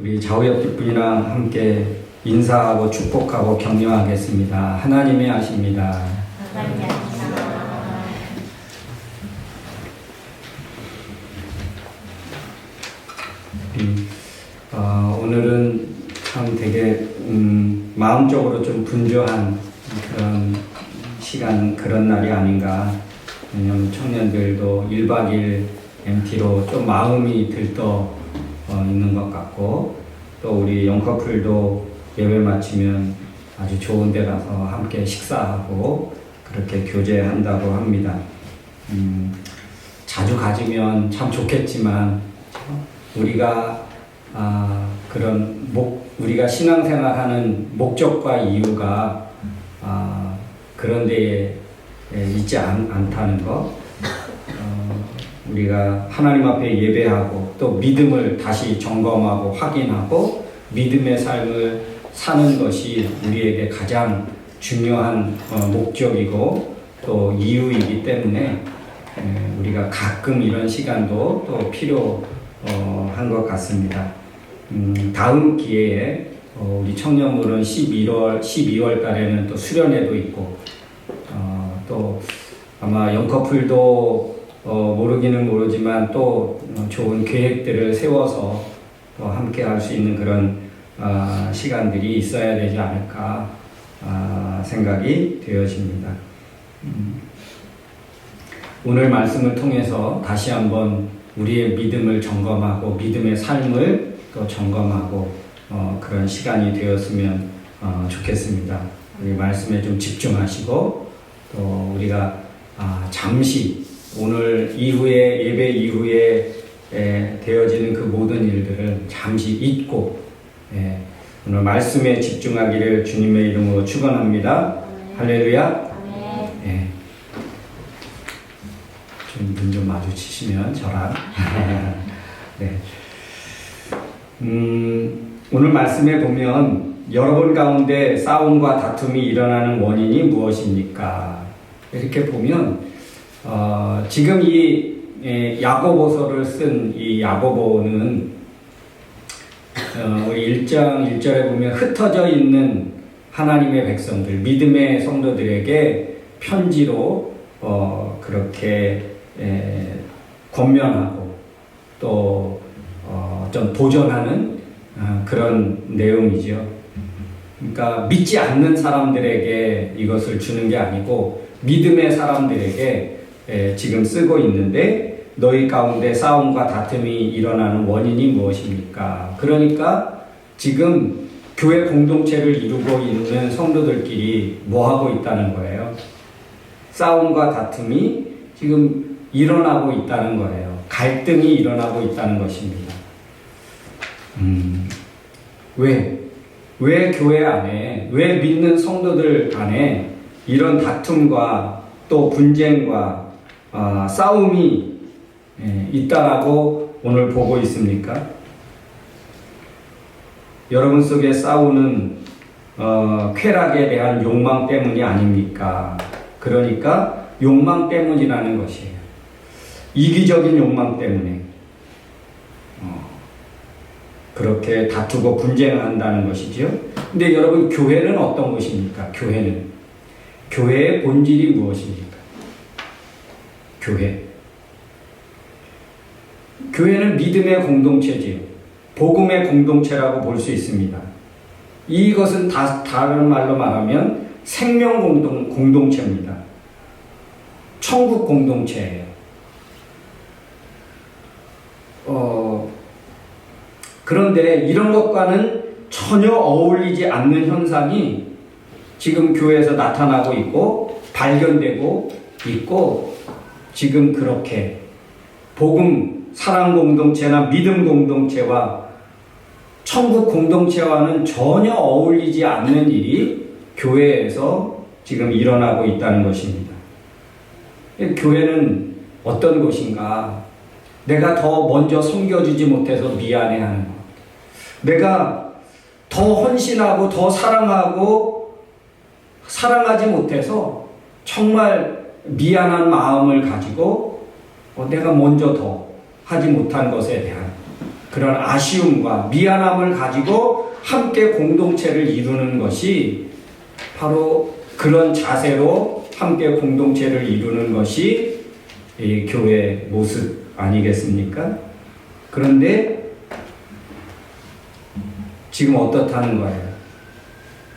우리 좌우옆 뒷분이랑 함께 인사하고 축복하고 격려하겠습니다. 하나님의 하십니다. 하나님의 하십니다. 오늘은 참 되게 마음적으로 좀 분주한 그런 시간, 그런 날이 아닌가. 왜냐면 청년들도 1박 2일 MT로 좀 마음이 들떠 있는 것 같고, 또 우리 영커플도 예배 마치면 아주 좋은 데 가서 함께 식사하고 그렇게 교제한다고 합니다. 자주 가지면 참 좋겠지만 우리가 우리가 신앙생활하는 목적과 이유가 그런 데에 있지 않다는 것, 우리가 하나님 앞에 예배하고 또 믿음을 다시 점검하고 확인하고 믿음의 삶을 사는 것이 우리에게 가장 중요한 목적이고 또 이유이기 때문에 우리가 가끔 이런 시간도 또 필요한 것 같습니다. 다음 기회에 우리 청년물은 12월 달에는 또 수련회도 있고, 또 아마 영커플도 모르기는 모르지만 또 좋은 계획들을 세워서 또 함께 할 수 있는 그런 시간들이 있어야 되지 않을까 생각이 되어집니다. 오늘 말씀을 통해서 다시 한번 우리의 믿음을 점검하고 믿음의 삶을 또 점검하고 그런 시간이 되었으면 좋겠습니다. 우리 말씀에 좀 집중하시고 또 우리가 잠시 오늘 이후에 예배 이후에 되어지는 그 모든 일들을 잠시 잊고 오늘 말씀에 집중하기를 주님의 이름으로 축원합니다. 할렐루야. 눈 좀 마주치시면 저랑 네. 오늘 말씀에 보면 여러분 가운데 싸움과 다툼이 일어나는 원인이 무엇입니까? 이렇게 보면 지금 이 야고보서를 쓴 이 야고보는 우리 1장 1절에 보면 흩어져 있는 하나님의 백성들, 믿음의 성도들에게 편지로 그렇게 권면하고 또 좀 도전하는 그런 내용이죠. 그러니까 믿지 않는 사람들에게 이것을 주는 게 아니고 믿음의 사람들에게 지금 쓰고 있는데, 너희 가운데 싸움과 다툼이 일어나는 원인이 무엇입니까? 그러니까 지금 교회 공동체를 이루고 있는 성도들끼리 뭐 하고 있다는 거예요? 싸움과 다툼이 지금 일어나고 있다는 거예요. 갈등이 일어나고 있다는 것입니다. 왜 교회 안에, 왜 믿는 성도들 안에 이런 다툼과 또 분쟁과 싸움이 있다라고 오늘 보고 있습니까? 여러분 속에 싸우는 쾌락에 대한 욕망 때문이 아닙니까? 그러니까 욕망 때문이라는 것이에요. 이기적인 욕망 때문에 그렇게 다투고 분쟁을 한다는 것이죠. 근데 여러분, 교회는 어떤 것입니까? 교회의 본질이 무엇입니까? 교회는 믿음의 공동체지요. 복음의 공동체라고 볼 수 있습니다. 이것은 다른 말로 말하면 생명 공동체입니다. 천국 공동체예요. 그런데 이런 것과는 전혀 어울리지 않는 현상이 지금 교회에서 나타나고 있고 발견되고 있고, 지금 그렇게 복음, 사랑 공동체나 믿음 공동체와 천국 공동체와는 전혀 어울리지 않는 일이 교회에서 지금 일어나고 있다는 것입니다. 교회는 어떤 것인가? 내가 더 먼저 섬겨주지 못해서 미안해하는 것, 내가 더 헌신하고 더 사랑하지 못해서 정말 미안한 마음을 가지고 내가 먼저 더 하지 못한 것에 대한 그런 아쉬움과 미안함을 가지고 함께 공동체를 이루는 것이 바로 그런 자세로 함께 공동체를 이루는 것이 이 교회 모습 아니겠습니까? 그런데 지금 어떻다는 거예요?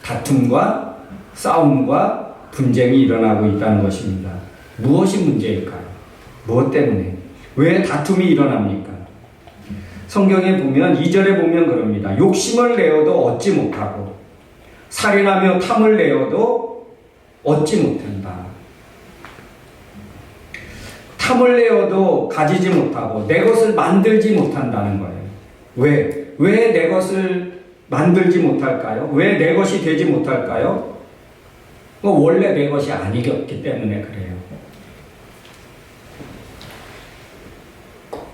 다툼과 싸움과 분쟁이 일어나고 있다는 것입니다. 무엇이 문제일까요? 무엇 때문에? 왜 다툼이 일어납니까? 성경에 보면 2절에 보면 그럽니다. 욕심을 내어도 얻지 못하고 살인하며 탐을 내어도 얻지 못한다. 탐을 내어도 가지지 못하고 내 것을 만들지 못한다는 거예요. 왜? 왜 내 것을 만들지 못할까요? 왜 내 것이 되지 못할까요? 원래 내 것이 아니었기 때문에 그래요.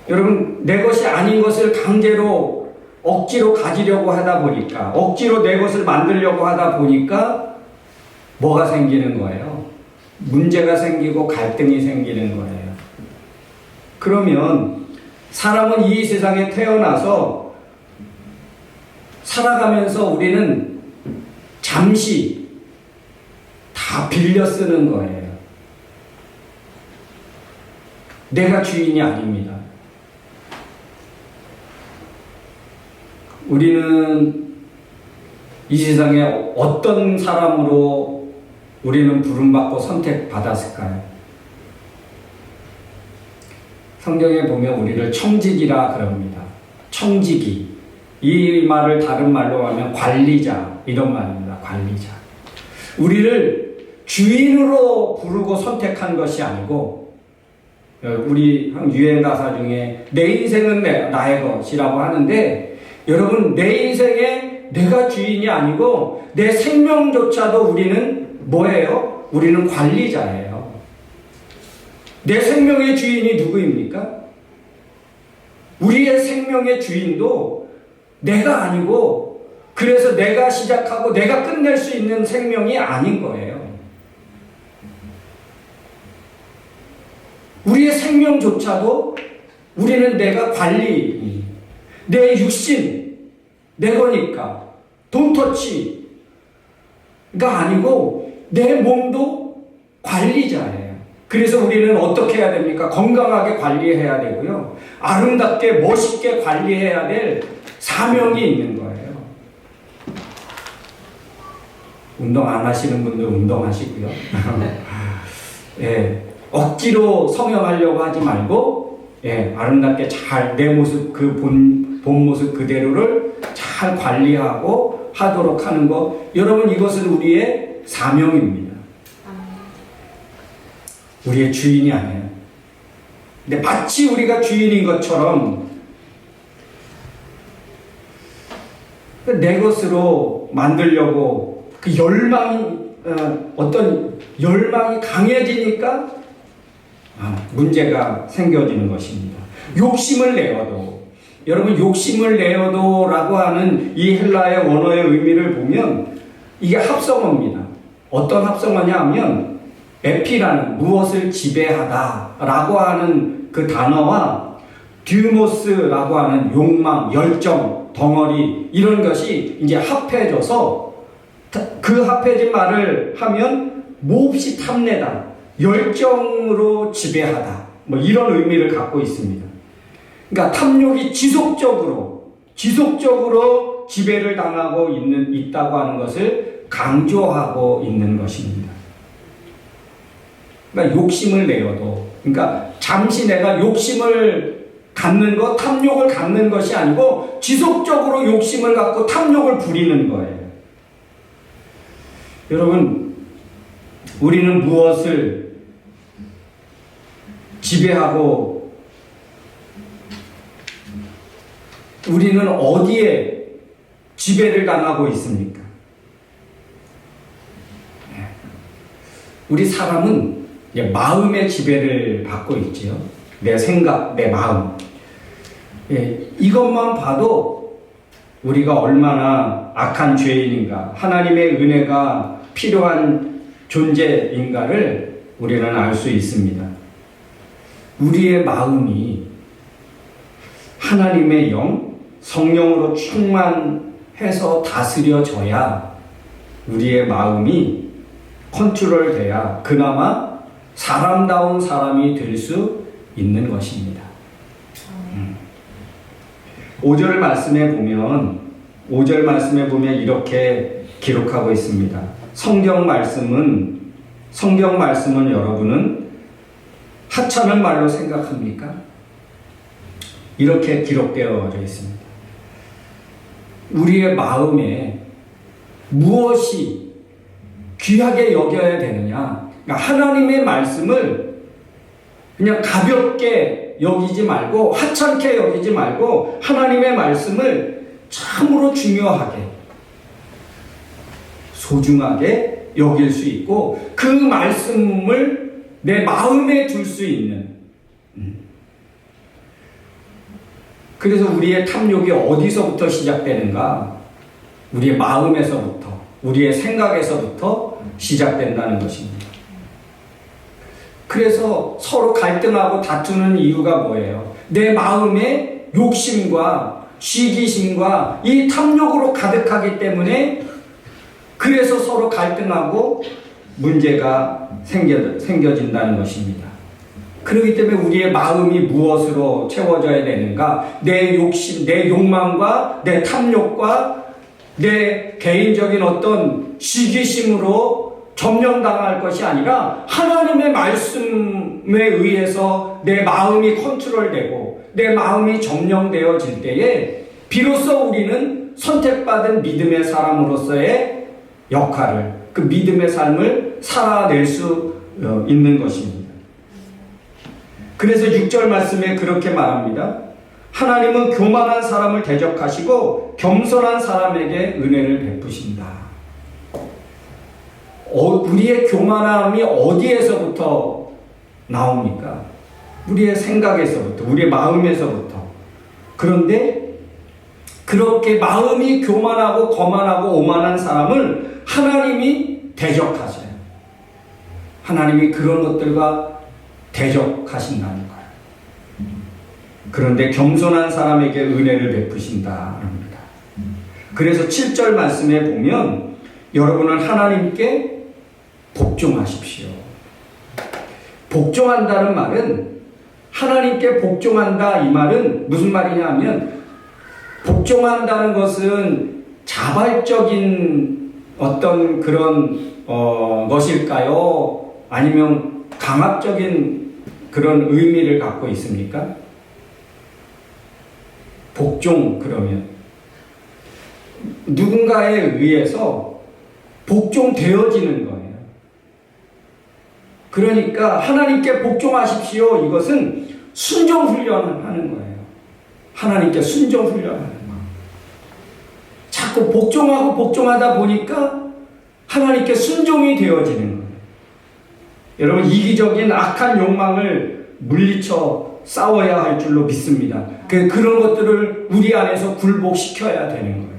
여러분, 내 것이 아닌 것을 강제로 억지로 가지려고 하다 보니까, 억지로 내 것을 만들려고 하다 보니까 뭐가 생기는 거예요? 문제가 생기고 갈등이 생기는 거예요. 그러면 사람은 이 세상에 태어나서 살아가면서 우리는 잠시 다 빌려 쓰는 거예요. 내가 주인이 아닙니다. 우리는 이 세상에 어떤 사람으로 우리는 부름받고 선택받았을까요? 성경에 보면 우리를 청지기라 그럽니다. 청지기. 이 말을 다른 말로 하면 관리자, 이런 말입니다. 관리자. 우리를 주인으로 부르고 선택한 것이 아니고, 우리 유행 가사 중에 내 인생은 나의 것이라고 하는데, 여러분, 내 인생에 내가 주인이 아니고 내 생명조차도 우리는 뭐예요? 우리는 관리자예요. 내 생명의 주인이 누구입니까? 우리의 생명의 주인도 내가 아니고, 그래서 내가 시작하고 내가 끝낼 수 있는 생명이 아닌 거예요. 우리의 생명조차도 우리는 내가 관리, 내 육신, 내 거니까 돈터치가 아니고 내 몸도 관리자예요. 그래서 우리는 어떻게 해야 됩니까? 건강하게 관리해야 되고요. 아름답게 멋있게 관리해야 될 사명이 있는 거예요. 운동 안 하시는 분들 운동하시고요. 예, 억지로 성형하려고 하지 말고, 예, 아름답게 잘 내 모습, 그 본 모습 그대로를 잘 관리하고 하도록 하는 것. 여러분, 이것은 우리의 사명입니다. 우리의 주인이 아니에요. 근데 마치 우리가 주인인 것처럼 내 것으로 만들려고 그 어떤 열망이 강해지니까 문제가 생겨지는 것입니다. 욕심을 내어도, 여러분, 욕심을 내어도 라고 하는 이 헬라의 원어의 의미를 보면 이게 합성어입니다. 어떤 합성어냐 하면 에피라는 무엇을 지배하다 라고 하는 그 단어와 듀모스라고 하는 욕망, 열정, 덩어리, 이런 것이 이제 합해져서, 그 합해진 말을 하면 몹시 탐내다, 열정으로 지배하다, 뭐 이런 의미를 갖고 있습니다. 그러니까 탐욕이 지속적으로 지배를 당하고 있다고 하는 것을 강조하고 있는 것입니다. 그러니까 욕심을 내어도, 그러니까 잠시 내가 욕심을 갖는 것, 탐욕을 갖는 것이 아니고 지속적으로 욕심을 갖고 탐욕을 부리는 거예요. 여러분, 우리는 무엇을 지배하고, 우리는 어디에 지배를 당하고 있습니까? 우리 사람은 마음의 지배를 받고 있지요. 내 생각, 내 마음. 이것만 봐도 우리가 얼마나 악한 죄인인가, 하나님의 은혜가 필요한 존재인가를 우리는 알 수 있습니다. 우리의 마음이 하나님의 영, 성령으로 충만해서 다스려져야 우리의 마음이 컨트롤돼야 그나마 사람다운 사람이 될 수 있는 것입니다. 5절 말씀에 보면 이렇게 기록하고 있습니다. 성경 말씀은 여러분은 하찮은 말로 생각합니까? 이렇게 기록되어 있습니다. 우리의 마음에 무엇이 귀하게 여겨야 되느냐? 그러니까 하나님의 말씀을 그냥 가볍게 여기지 말고 하찮게 여기지 말고 하나님의 말씀을 참으로 중요하게 소중하게 여길 수 있고 그 말씀을 내 마음에 둘 수 있는 그래서 우리의 탐욕이 어디서부터 시작되는가? 우리의 마음에서부터 우리의 생각에서부터 시작된다는 것입니다. 그래서 서로 갈등하고 다투는 이유가 뭐예요? 내 마음의 욕심과 시기심과 이 탐욕으로 가득하기 때문에 그래서 서로 갈등하고 문제가 생겨진다는 것입니다. 그렇기 때문에 우리의 마음이 무엇으로 채워져야 되는가? 내 욕심, 내 욕망과 내 탐욕과 내 개인적인 어떤 시기심으로 점령당할 것이 아니라 하나님의 말씀에 의해서 내 마음이 컨트롤되고 내 마음이 점령되어질 때에 비로소 우리는 선택받은 믿음의 사람으로서의 역할을 그 믿음의 삶을 살아낼 수 있는 것입니다. 그래서 6절 말씀에 그렇게 말합니다. 하나님은 교만한 사람을 대적하시고 겸손한 사람에게 은혜를 베푸신다. 우리의 교만함이 어디에서부터 나옵니까? 우리의 생각에서부터, 우리의 마음에서부터. 그런데 그렇게 마음이 교만하고 거만하고 오만한 사람을 하나님이 대적하셔요. 하나님이 그런 것들과 대적하신다는 거예요. 그런데 겸손한 사람에게 은혜를 베푸신다 합니다. 그래서 7절 말씀에 보면 여러분은 하나님께 복종하십시오. 복종한다는 말은 하나님께 복종한다 이 말은 무슨 말이냐 하면 복종한다는 것은 자발적인 어떤 그런 것일까요? 아니면 강압적인 그런 의미를 갖고 있습니까? 복종 그러면 누군가에 의해서 복종되어지는 거예요. 그러니까 하나님께 복종하십시오. 이것은 순종 훈련을 하는 거예요. 하나님께 순종 훈련을 하는 거예요. 자꾸 복종하고 복종하다 보니까 하나님께 순종이 되어지는 거예요. 여러분 이기적인 악한 욕망을 물리쳐 싸워야 할 줄로 믿습니다. 그런 것들을 우리 안에서 굴복시켜야 되는 거예요.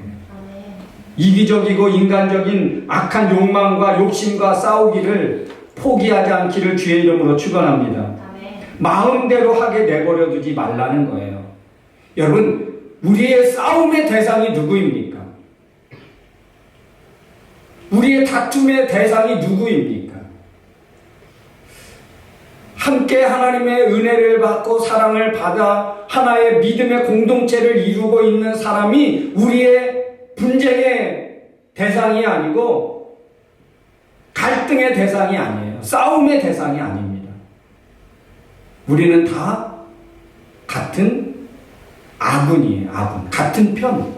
이기적이고 인간적인 악한 욕망과 욕심과 싸우기를 포기하지 않기를 주의 이름으로 축원합니다. 마음대로 하게 내버려 두지 말라는 거예요. 여러분 우리의 싸움의 대상이 누구입니까? 우리의 다툼의 대상이 누구입니까? 함께 하나님의 은혜를 받고 사랑을 받아 하나의 믿음의 공동체를 이루고 있는 사람이 우리의 분쟁의 대상이 아니고 갈등의 대상이 아니에요. 싸움의 대상이 아닙니다. 우리는 다 같은 아군이에요. 아군. 같은 편.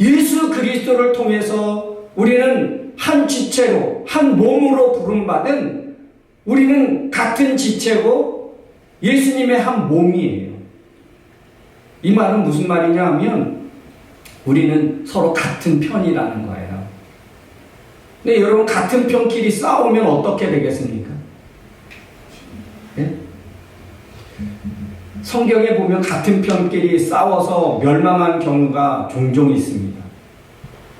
예수 그리스도를 통해서 우리는 한 지체로 한 몸으로 부름받은 우리는 같은 지체고 예수님의 한 몸이에요. 이 말은 무슨 말이냐 하면 우리는 서로 같은 편이라는 거예요. 근데 여러분 같은 편끼리 싸우면 어떻게 되겠습니까? 네? 성경에 보면 같은 편끼리 싸워서 멸망한 경우가 종종 있습니다.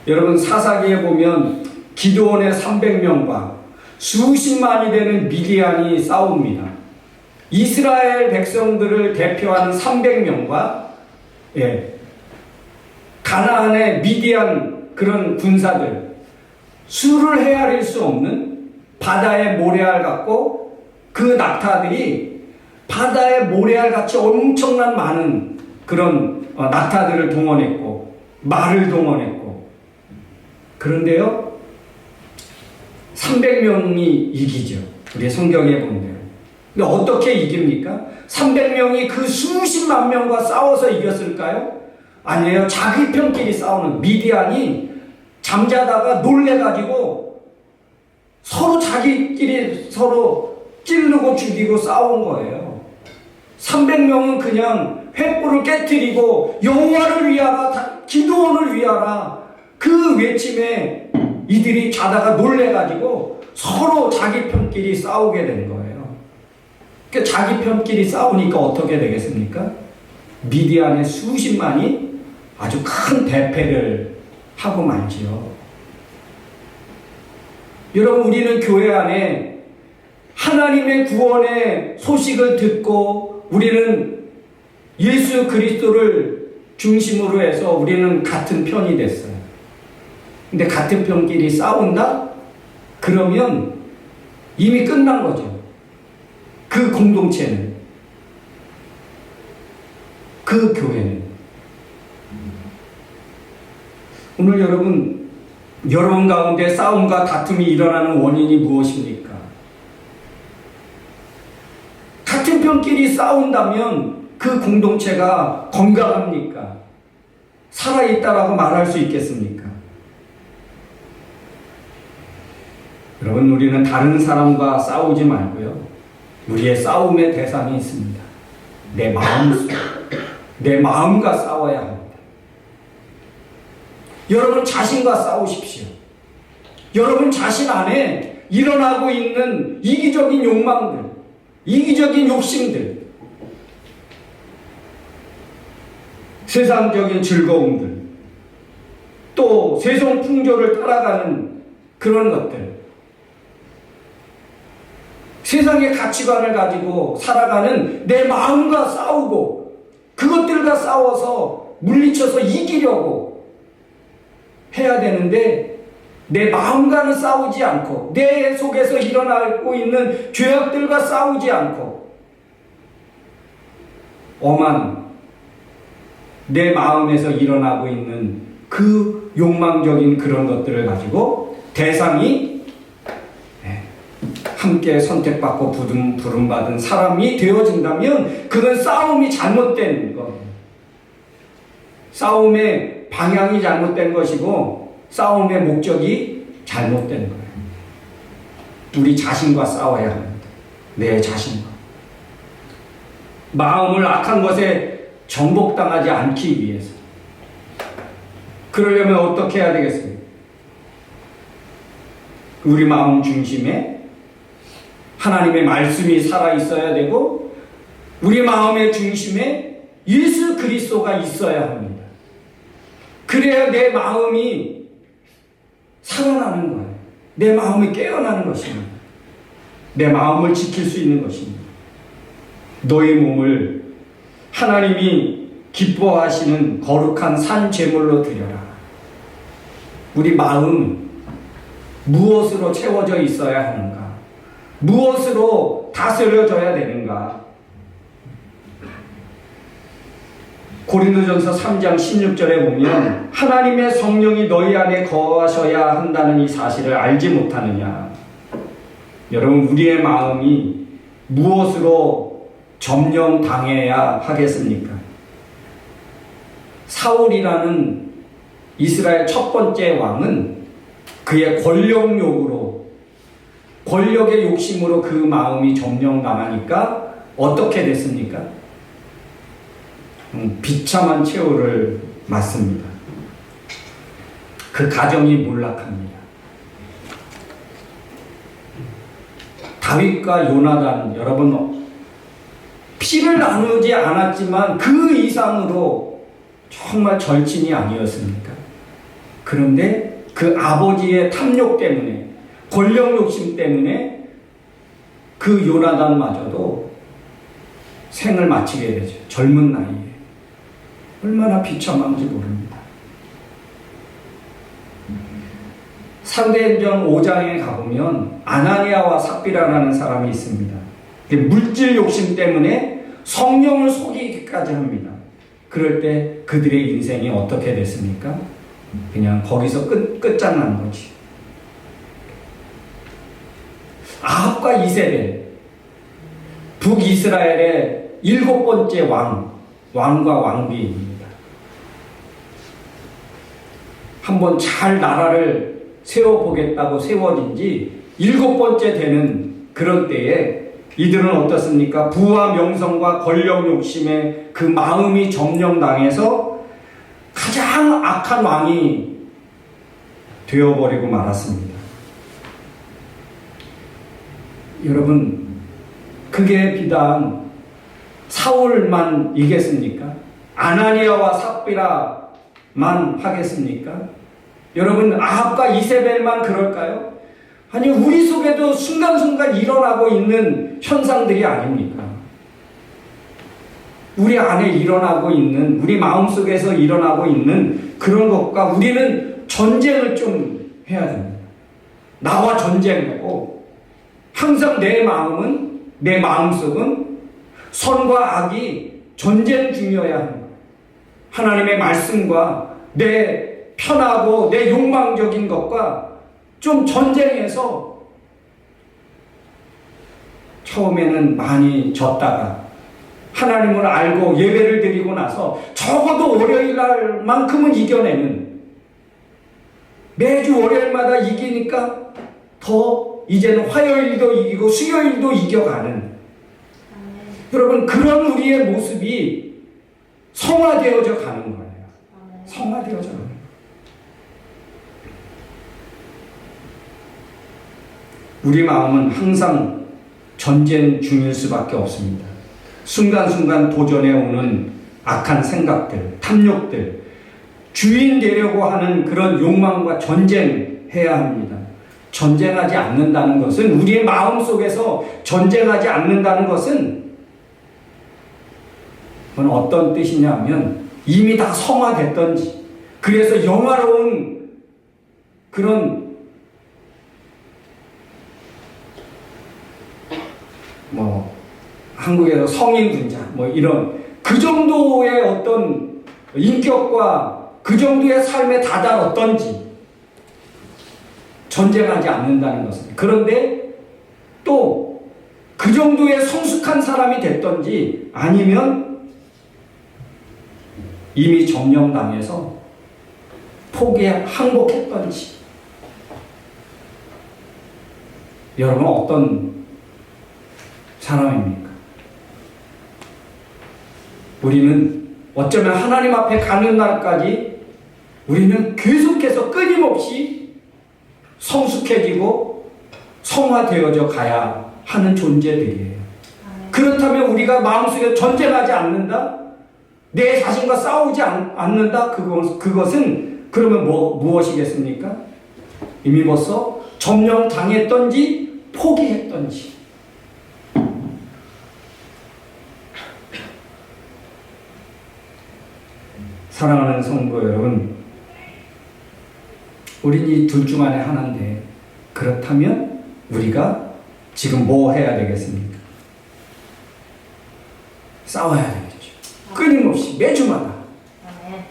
여러분 사사기에 보면 기드온의 300명과 수십만이 되는 미디안이 싸웁니다. 이스라엘 백성들을 대표하는 300명과 예. 가나안의 미디안 그런 군사들, 수를 헤아릴 수 없는 바다의 모래알 같고, 그 낙타들이 바다의 모래알 같이 엄청난 많은 그런 낙타들을 동원했고, 말을 동원했고, 그런데요 300명이 이기죠. 우리 성경에 보면 돼요. 근데 어떻게 이깁니까? 300명이 그 수십만 명과 싸워서 이겼을까요? 아니에요. 자기 편끼리 싸우는, 미디안이 잠자다가 놀래가지고 서로 자기끼리 서로 찌르고 죽이고 싸운 거예요. 300명은 그냥 횃불을 깨뜨리고 여호와를 위하라, 기드온을 위하라, 그 외침에 이들이 자다가 놀래가지고 서로 자기 편끼리 싸우게 된 거예요. 그러니까 자기 편끼리 싸우니까 어떻게 되겠습니까? 미디안의 수십만이 아주 큰 대패를 하고 말지요. 여러분, 우리는 교회 안에 하나님의 구원의 소식을 듣고 우리는 예수 그리스도를 중심으로 해서 우리는 같은 편이 됐어요. 근데 같은 편끼리 싸운다? 그러면 이미 끝난 거죠. 그 공동체는, 그 교회는. 오늘 여러분 가운데 싸움과 다툼이 일어나는 원인이 무엇입니까? 같은 편끼리 싸운다면 그 공동체가 건강합니까? 살아있다라고 말할 수 있겠습니까? 여러분, 우리는 다른 사람과 싸우지 말고요, 우리의 싸움의 대상이 있습니다. 내 마음과 싸워야 합니다. 여러분 자신과 싸우십시오. 여러분 자신 안에 일어나고 있는 이기적인 욕망들, 이기적인 욕심들, 세상적인 즐거움들, 또 세상 풍조를 따라가는 그런 것들, 세상의 가치관을 가지고 살아가는 내 마음과 싸우고 그것들과 싸워서 물리쳐서 이기려고 해야 되는데, 내 마음과는 싸우지 않고 내 속에서 일어나고 있는 죄악들과 싸우지 않고 엄한 내 마음에서 일어나고 있는 그 욕망적인 그런 것들을 가지고 대상이 함께 선택받고 부름받은 사람이 되어진다면 그건 싸움이 잘못된 거예요. 싸움의 방향이 잘못된 것이고 싸움의 목적이 잘못된 거예요. 우리 자신과 싸워야 합니다. 내 자신과. 마음을 악한 것에 정복당하지 않기 위해서. 그러려면 어떻게 해야 되겠습니까? 우리 마음 중심에 하나님의 말씀이 살아있어야 되고 우리 마음의 중심에 예수 그리스도가 있어야 합니다. 그래야 내 마음이 살아나는 거예요. 내 마음이 깨어나는 것입니다. 내 마음을 지킬 수 있는 것입니다. 너의 몸을 하나님이 기뻐하시는 거룩한 산 제물로 드려라. 우리 마음 무엇으로 채워져 있어야 하는가? 무엇으로 다스려져야 되는가? 고린도전서 3장 16절에 보면 하나님의 성령이 너희 안에 거하셔야 한다는 이 사실을 알지 못하느냐? 여러분, 우리의 마음이 무엇으로 점령당해야 하겠습니까? 사울이라는 이스라엘 첫 번째 왕은 그의 권력욕으로, 권력의 욕심으로 그 마음이 점령당하니까 어떻게 됐습니까? 비참한 최후를 맞습니다. 그 가정이 몰락합니다. 다윗과 요나단, 여러분 피를 나누지 않았지만 그 이상으로 정말 절친이 아니었습니까? 그런데 그 아버지의 탐욕 때문에, 권력 욕심 때문에 그 요나단마저도 생을 마치게 되죠. 젊은 나이에. 얼마나 비참한지 모릅니다. 사도행전 5장에 가보면 아나니아와 삽비라라는 사람이 있습니다. 물질 욕심 때문에 성령을 속이기까지 합니다. 그럴 때 그들의 인생이 어떻게 됐습니까? 그냥 거기서 끝장난 거지. 아합과 이세벨, 북이스라엘의 7번째 왕과 왕비입니다. 한번 잘 나라를 세워보겠다고 세워진 지 7번째 되는 그런 때에 이들은 어떻습니까? 부와 명성과 권력 욕심에 그 마음이 점령당해서 가장 악한 왕이 되어버리고 말았습니다. 여러분, 그게 비단 사울만 이겠습니까? 아나니아와 삽비라만 하겠습니까? 여러분, 아합과 이세벨만 그럴까요? 아니, 우리 속에도 순간순간 일어나고 있는 현상들이 아닙니까? 우리 안에 일어나고 있는, 우리 마음속에서 일어나고 있는 그런 것과 우리는 전쟁을 좀 해야 됩니다. 나와 전쟁하고 항상 내 마음속은 선과 악이 전쟁 중이어야 합니다. 하나님의 말씀과 내 편하고 내 욕망적인 것과 좀 전쟁해서 처음에는 많이 졌다가 하나님을 알고 예배를 드리고 나서 적어도 월요일 날만큼은 이겨내는, 매주 월요일마다 이기니까 더 이제는 화요일도 이기고 수요일도 이겨가는, 여러분, 그런 우리의 모습이 성화되어져 가는 거예요. 성화되어져 가는 거예요. 우리 마음은 항상 전쟁 중일 수밖에 없습니다. 순간순간 도전해 오는 악한 생각들, 탐욕들, 주인 되려고 하는 그런 욕망과 전쟁해야 합니다. 전쟁하지 않는다는 것은, 우리의 마음속에서 전쟁하지 않는다는 것은 그건 어떤 뜻이냐면 이미 다 성화됐던지, 그래서 영화로운 그런 한국에서 성인군자 이런 그 정도의 어떤 인격과 그 정도의 삶에 다다랐던지 전쟁하지 않는다는 것은, 그런데 또 그 정도의 성숙한 사람이 됐던지 아니면 이미 점령당해서 항복했던지, 여러분 어떤 사람입니까? 우리는 어쩌면 하나님 앞에 가는 날까지 우리는 계속해서 끊임없이 성숙해지고 성화되어져 가야 하는 존재들이에요. 그렇다면 우리가 마음속에 전쟁하지 않는다? 내 자신과 싸우지 않는다? 그것은 그러면 무엇이겠습니까? 이미 벌써 점령당했던지 포기했던지. 사랑하는 성도 여러분, 우린 이 둘 중 안에 하나인데, 그렇다면 우리가 지금 뭐 해야 되겠습니까? 싸워야 되겠죠. 끊임없이 매주마다,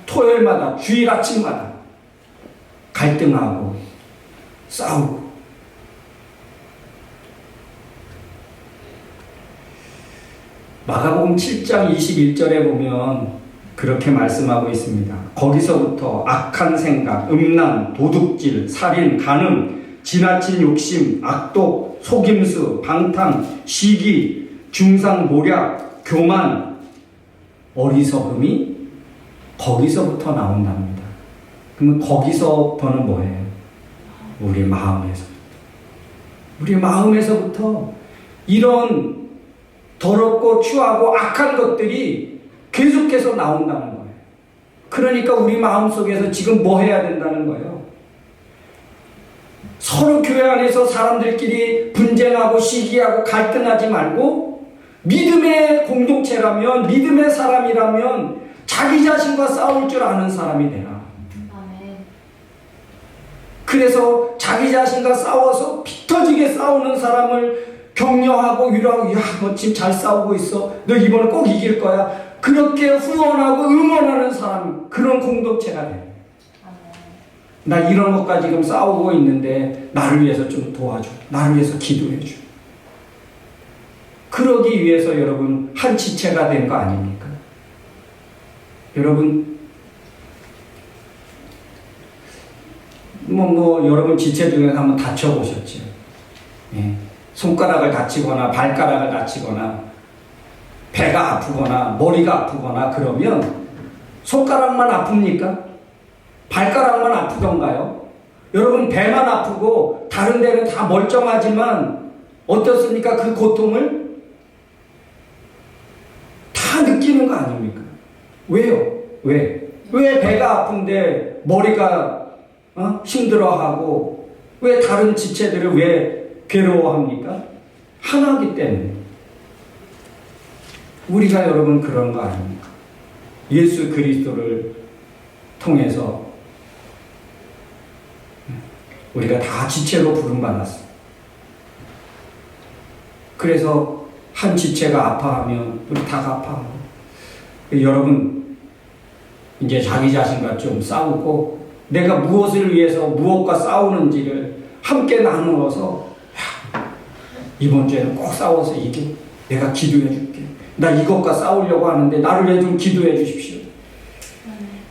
토요일마다, 주일 아침마다 갈등하고 싸우고. 마가복음 7장 21절에 보면 그렇게 말씀하고 있습니다. 거기서부터 악한 생각, 음란, 도둑질, 살인, 간음, 지나친 욕심, 악독, 속임수, 방탕, 시기, 중상모략, 교만, 어리석음이 거기서부터 나온답니다. 그러면 거기서부터는 뭐예요? 우리 마음에서. 우리 마음에서부터 이런 더럽고 추하고 악한 것들이 계속해서 나온다는 거예요. 그러니까 우리 마음속에서 지금 뭐 해야 된다는 거예요? 서로 교회 안에서 사람들끼리 분쟁하고 시기하고 갈등하지 말고, 믿음의 공동체라면, 믿음의 사람이라면 자기 자신과 싸울 줄 아는 사람이 되라. 아멘. 그래서 자기 자신과 싸워서 피 터지게 싸우는 사람을 격려하고 위로하고, 야, 너 지금 잘 싸우고 있어. 너 이번에 꼭 이길 거야. 그렇게 후원하고 응원하는 사람, 그런 공동체가 돼. 나 이런 것과 지금 싸우고 있는데 나를 위해서 좀 도와줘. 나를 위해서 기도해줘. 그러기 위해서 여러분 한 지체가 된 거 아닙니까? 여러분 여러분 지체 중에서 한번 다쳐보셨죠? 예. 손가락을 다치거나 발가락을 다치거나 배가 아프거나 머리가 아프거나 그러면 손가락만 아픕니까? 발가락만 아프던가요? 여러분 배만 아프고 다른 데는 다 멀쩡하지만 어떻습니까? 그 고통을 다 느끼는 거 아닙니까? 왜요? 왜 배가 아픈데 머리가 힘들어하고 왜 다른 지체들을 왜 괴로워합니까? 하나이기 때문에. 우리가 여러분 그런 거 아닙니까? 예수 그리스도를 통해서 우리가 다 지체로 부름받았어. 그래서 한 지체가 아파하면 우리 다 아파하고. 여러분 이제 자기 자신과 좀 싸우고 내가 무엇을 위해서 무엇과 싸우는지를 함께 나누어서, 이번 주에는 꼭 싸워서 이게 내가 기도해 줄게. 나 이것과 싸우려고 하는데 나를 위해 좀 기도해 주십시오.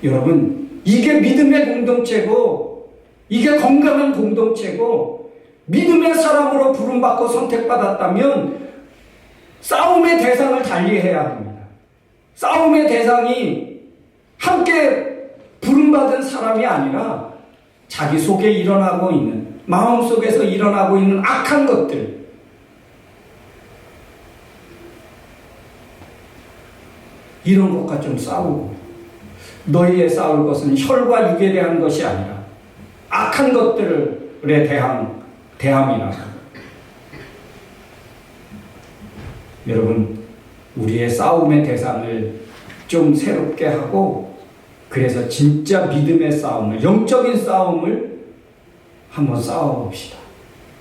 여러분 이게 믿음의 공동체고 이게 건강한 공동체고, 믿음의 사람으로 부름받고 선택받았다면 싸움의 대상을 달리해야 합니다. 싸움의 대상이 함께 부름받은 사람이 아니라 자기 속에 일어나고 있는, 마음속에서 일어나고 있는 악한 것들, 이런 것과 좀 싸우고, 너희의 싸울 것은 혈과 육에 대한 것이 아니라 악한 것들에 대함이라. 여러분 우리의 싸움의 대상을 좀 새롭게 하고, 그래서 진짜 믿음의 싸움을, 영적인 싸움을 한번 싸워봅시다.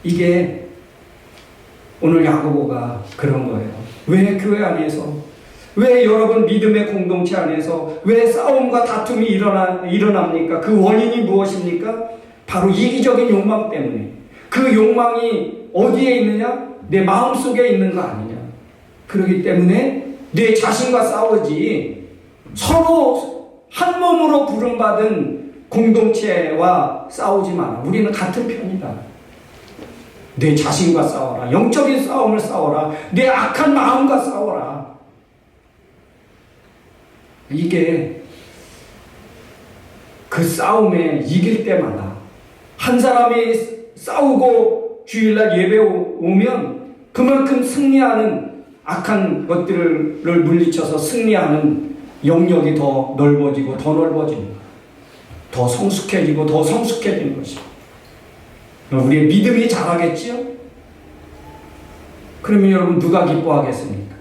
이게 오늘 야고보가 그런 거예요. 왜 교회 안에서, 왜 여러분 믿음의 공동체 안에서 왜 싸움과 다툼이 일어납니까? 그 원인이 무엇입니까? 바로 이기적인 욕망 때문에. 그 욕망이 어디에 있느냐? 내 마음속에 있는 거 아니냐? 그렇기 때문에 내 자신과 싸우지, 서로 한 몸으로 부름받은 공동체와 싸우지 마라. 우리는 같은 편이다. 내 자신과 싸워라. 영적인 싸움을 싸워라. 내 악한 마음과 싸워라. 이게 그 싸움에 이길 때마다, 한 사람이 싸우고 주일날 예배 오면 그만큼 승리하는, 악한 것들을 물리쳐서 승리하는 영역이 더 넓어지고 더 넓어지는 거예요. 더 성숙해지고 더 성숙해지는 것이죠. 우리의 믿음이 자라겠지요? 그러면 여러분 누가 기뻐하겠습니까?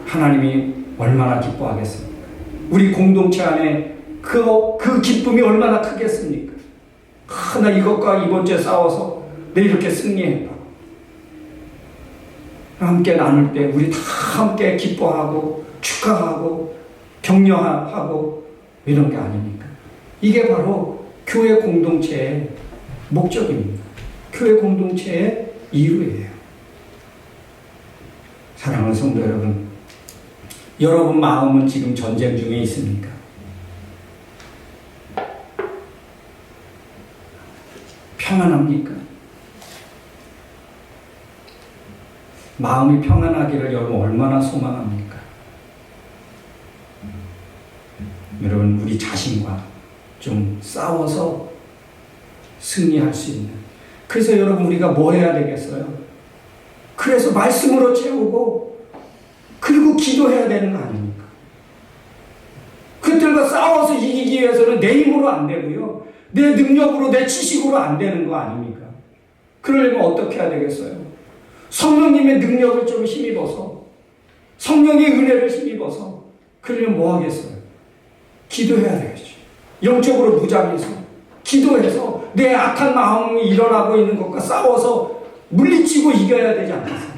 하나님이 얼마나 기뻐하겠습니까? 우리 공동체 안에 그 기쁨이 얼마나 크겠습니까? 나 이것과 이번 주에 싸워서 내 이렇게 승리했다. 함께 나눌 때 우리 다 함께 기뻐하고 축하하고 격려하고 이런 게 아닙니까? 이게 바로 교회 공동체의 목적입니다. 교회 공동체의 이유예요. 사랑하는 성도 여러분, 여러분 마음은 지금 전쟁 중에 있습니까? 평안합니까? 마음이 평안하기를 여러분 얼마나 소망합니까? 여러분 우리 자신과 좀 싸워서 승리할 수 있는, 그래서 여러분 우리가 뭐 해야 되겠어요? 그래서 말씀으로 채우고 그리고 기도해야 되는 거 아닙니까? 그들과 싸워서 이기기 위해서는 내 힘으로 안 되고요, 내 능력으로, 내 지식으로 안 되는 거 아닙니까? 그러려면 어떻게 해야 되겠어요? 성령님의 능력을 좀 힘입어서, 성령의 은혜를 힘입어서 그러면 뭐 하겠어요? 기도해야 되겠죠. 영적으로 무장해서 기도해서 내 악한 마음이 일어나고 있는 것과 싸워서 물리치고 이겨야 되지 않겠어요?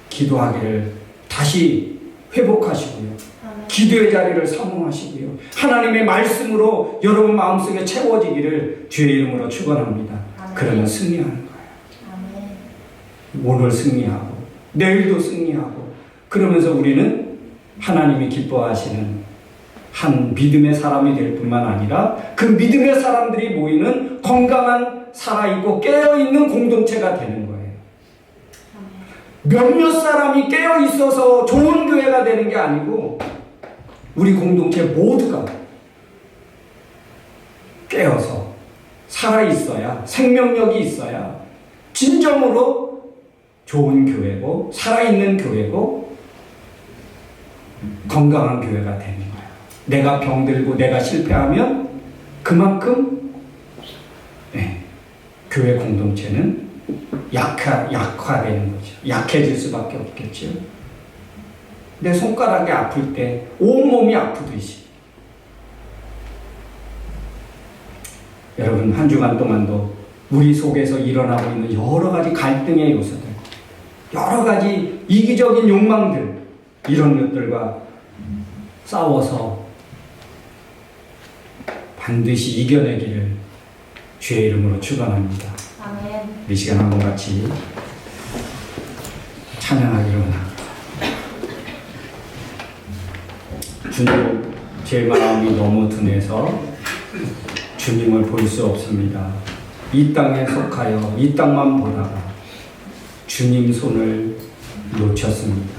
기도하기를 다시 회복하시고요. 기도의 자리를 사모하시고요. 하나님의 말씀으로 여러분 마음속에 채워지기를 주의 이름으로 축원합니다. 그러면 승리하는 거예요. 오늘 승리하고 내일도 승리하고 그러면서 우리는 하나님이 기뻐하시는 한 믿음의 사람이 될 뿐만 아니라 그 믿음의 사람들이 모이는 건강한 살아있고 깨어있는 공동체가 되는 거예요. 몇몇 사람이 깨어있어서 좋은 교회가 되는 게 아니고 우리 공동체 모두가 깨어서 살아있어야 생명력이 있어야 진정으로 좋은 교회고 살아있는 교회고 건강한 교회가 되는 거예요. 내가 병들고 내가 실패하면 그만큼 교회 공동체는 약화되는 거죠. 약해질 수밖에 없겠죠. 내 손가락이 아플 때 온몸이 아프듯이 여러분 한 주간 동안도 우리 속에서 일어나고 있는 여러 가지 갈등의 요소들, 여러 가지 이기적인 욕망들 이런 것들과 싸워서 반드시 이겨내기를 주의 이름으로 축원합니다. 아멘. 이 시간 한번 같이 찬양하기로 합니다. 주님, 제 마음이 너무 둔해서 주님을 볼 수 없습니다. 이 땅에 속하여 이 땅만 보다가 주님 손을 놓쳤습니다.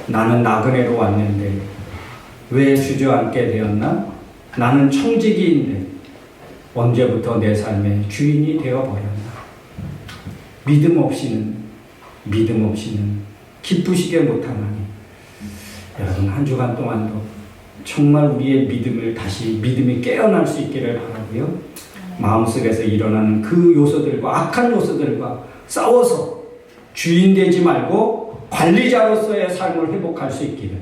나는 나그네로 왔는데 왜 주저앉게 되었나? 나는 청지기인데 언제부터 내 삶의 주인이 되어버렸나? 믿음 없이는 기쁘시게 못하나니 여러분 한 주간 동안도 정말 우리의 믿음이 깨어날 수 있기를 바라고요. 마음속에서 일어나는 그 요소들과 악한 요소들과 싸워서 주인 되지 말고 관리자로서의 삶을 회복할 수 있기를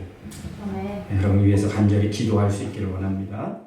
여러분 위해서 간절히 기도할 수 있기를 원합니다.